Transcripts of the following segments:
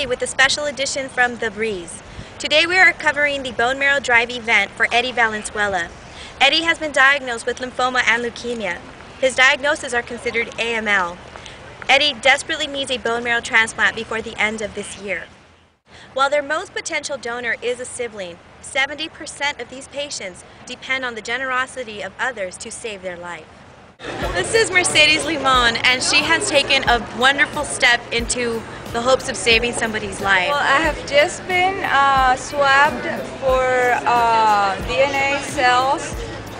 Chaffey with a special edition from The Breeze. Today we are covering the bone marrow drive event for Eddy Valenzuela. Eddy has been diagnosed with lymphoma and leukemia. His diagnoses are considered AML. Eddy desperately needs a bone marrow transplant before the end of this year. While their most potential donor is a sibling, 70% of these patients depend on the generosity of others to save their life. This is Mercedes Limon, and she has taken a wonderful step into the hopes of saving somebody's life. Well, I have just been swabbed for DNA cells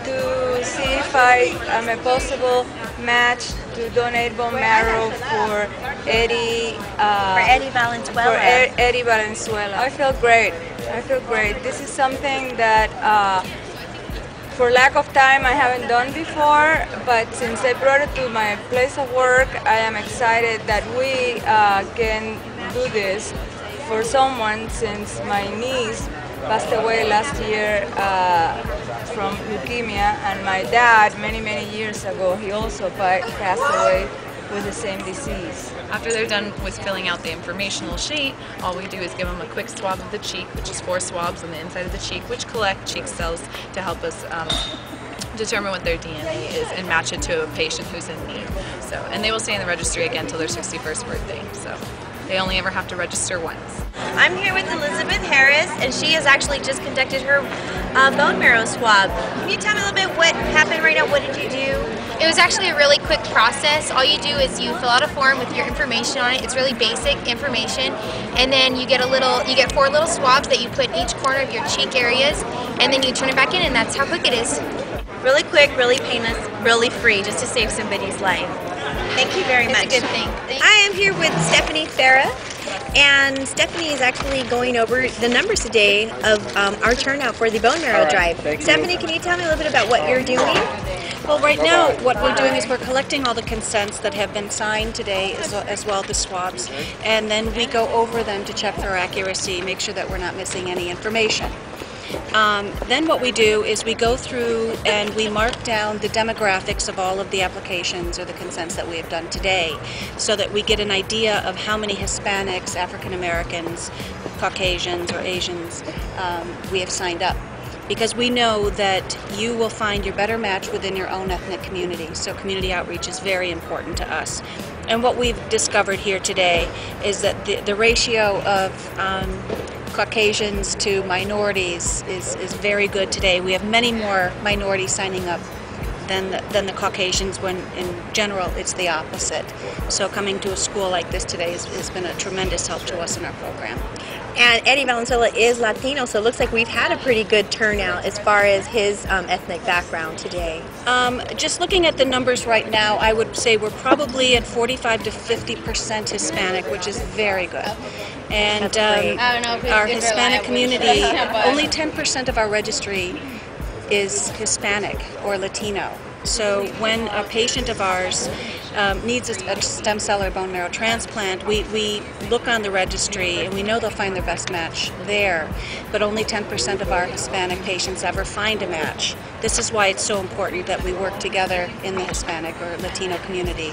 to see if I am a possible match to donate bone marrow for Eddy. Valenzuela. For Eddy Valenzuela. I feel great. I feel great. This is something that, for lack of time, I haven't done before. But since I brought it to my place of work, I am excited that we can do this for someone, since my niece passed away last year from leukemia, and my dad, many years ago, he also passed away with the same disease. After they're done with filling out the informational sheet, all we do is give them a quick swab of the cheek, which is 4 swabs on the inside of the cheek, which collect cheek cells to help us determine what their DNA is and match it to a patient who's in need. So, and they will stay in the registry again until their 61st birthday. So they only ever have to register once. I'm here with Elizabeth Harris, and she has actually just conducted her bone marrow swab. Can you tell me a little bit what happened right now? What did you do? It was actually a really quick process. All you do is you fill out a form with your information on it. It's really basic information, and then you get 4 little swabs that you put in each corner of your cheek areas, and then you turn it back in, and that's how quick it is. Really quick, really painless, really free, just to save somebody's life. Thank you very much. It's a good thing. I am here with Stephanie Farah, and Stephanie is actually going over the numbers today of our turnout for the bone marrow drive. Stephanie, can you tell me a little bit about what you're doing? Well, right now what we're doing is we're collecting all the consents that have been signed today, as well as the swabs, and then we go over them to check for accuracy, make sure that we're not missing any information. Then what we do is we go through and we mark down the demographics of all of the applications or the consents that we have done today, so that we get an idea of how many Hispanics, African Americans, Caucasians or Asians we have signed up. Because we know that you will find your better match within your own ethnic community. So community outreach is very important to us. And what we've discovered here today is that the ratio of Caucasians to minorities is very good today. We have many more minorities signing up than the Caucasians, when in general it's the opposite. So coming to a school like this today has been a tremendous help to us in our program. And Eddy Valenzuela is Latino, so it looks like we've had a pretty good turnout as far as his ethnic background today. Just looking at the numbers right now, I would say we're probably at 45 to 50% Hispanic, which is very good. And our Hispanic community, only 10% of our registry is Hispanic or Latino. So when a patient of ours needs a stem cell or bone marrow transplant, we look on the registry and we know they'll find their best match there, but only 10% of our Hispanic patients ever find a match. This is why it's so important that we work together in the Hispanic or Latino community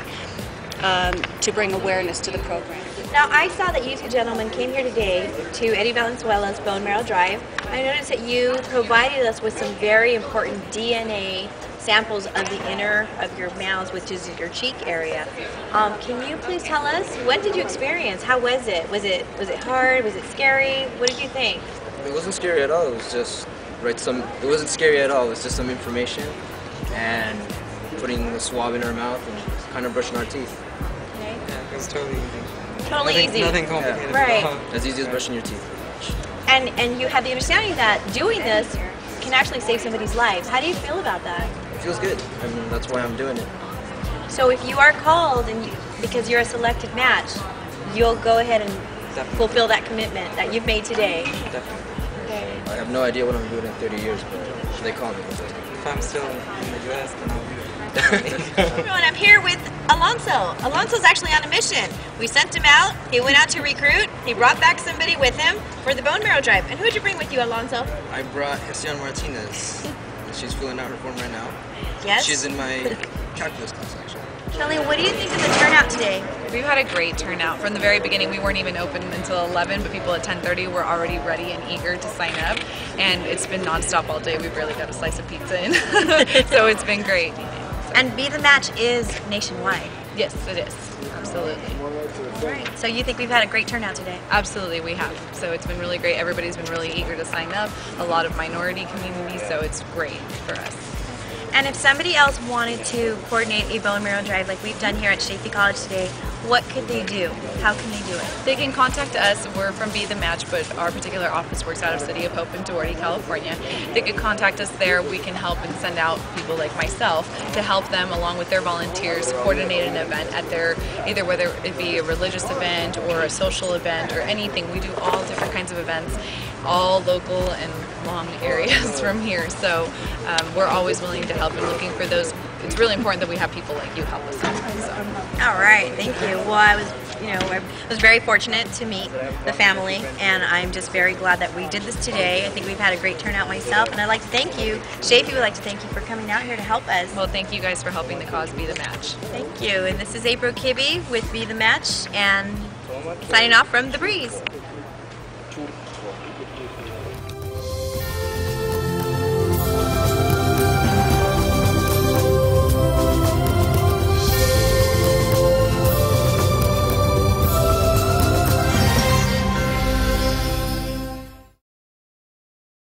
to bring awareness to the program. Now, I saw that you two gentlemen came here today to Eddy Valenzuela's bone marrow drive. I noticed that you provided us with some very important DNA samples of the inner of your mouth, which is your cheek area. Can you please tell us, what did you experience? How was it? Was it hard? Was it scary? What did you think? It wasn't scary at all. It was just it wasn't scary at all. It was just some information and putting the swab in our mouth and kind of brushing our teeth. Okay. Yeah, it was totally easy. Totally easy. Nothing complicated. Yeah. Right. As easy as brushing your teeth. And you have the understanding that doing this can actually save somebody's life. How do you feel about that? It feels good. I mean, that's why I'm doing it. So if you are called because you're a selected match, you'll go ahead and fulfill that commitment that you've made today. Definitely. Okay. I have no idea what I'm doing in 30 years, but they call me. If I'm still in the U.S., then I'll do it. Everyone, I'm here with Alonso. Alonso's actually on a mission. We sent him out. He went out to recruit. He brought back somebody with him for the bone marrow drive. And who did you bring with you, Alonso? I brought Hesian Martinez. She's filling out her form right now. Yes. She's in my calculus class, actually. Charlene, what do you think of the turnout today? We've had a great turnout. From the very beginning, we weren't even open until 11, but people at 10:30 were already ready and eager to sign up. And it's been nonstop all day. We've really got a slice of pizza in. So it's been great. And Be the Match is nationwide. Yes, it is. Absolutely. All right. So you think we've had a great turnout today? Absolutely, we have. So it's been really great. Everybody's been really eager to sign up. A lot of minority communities, so it's great for us. And if somebody else wanted to coordinate a bone marrow drive like we've done here at Chaffey College today, what could they do? How can they do it? They can contact us. We're from Be the Match, but our particular office works out of City of Hope in Duarte, California. They could contact us there. We can help and send out people like myself to help them, along with their volunteers, coordinate an event at their, either whether it be a religious event or a social event or anything. We do all different kinds of events, all local and long areas from here. So we're always willing to help and looking for those. It's really important that we have people like you help us out. So. All right, thank you. Well, I was very fortunate to meet the family, and I'm just very glad that we did this today. I think we've had a great turnout myself, and I'd like to thank you. Chaffey would like to thank you for coming out here to help us. Well, thank you guys for helping the cause Be the Match. Thank you. And this is April Kibbe with Be the Match, and signing off from The Breeze.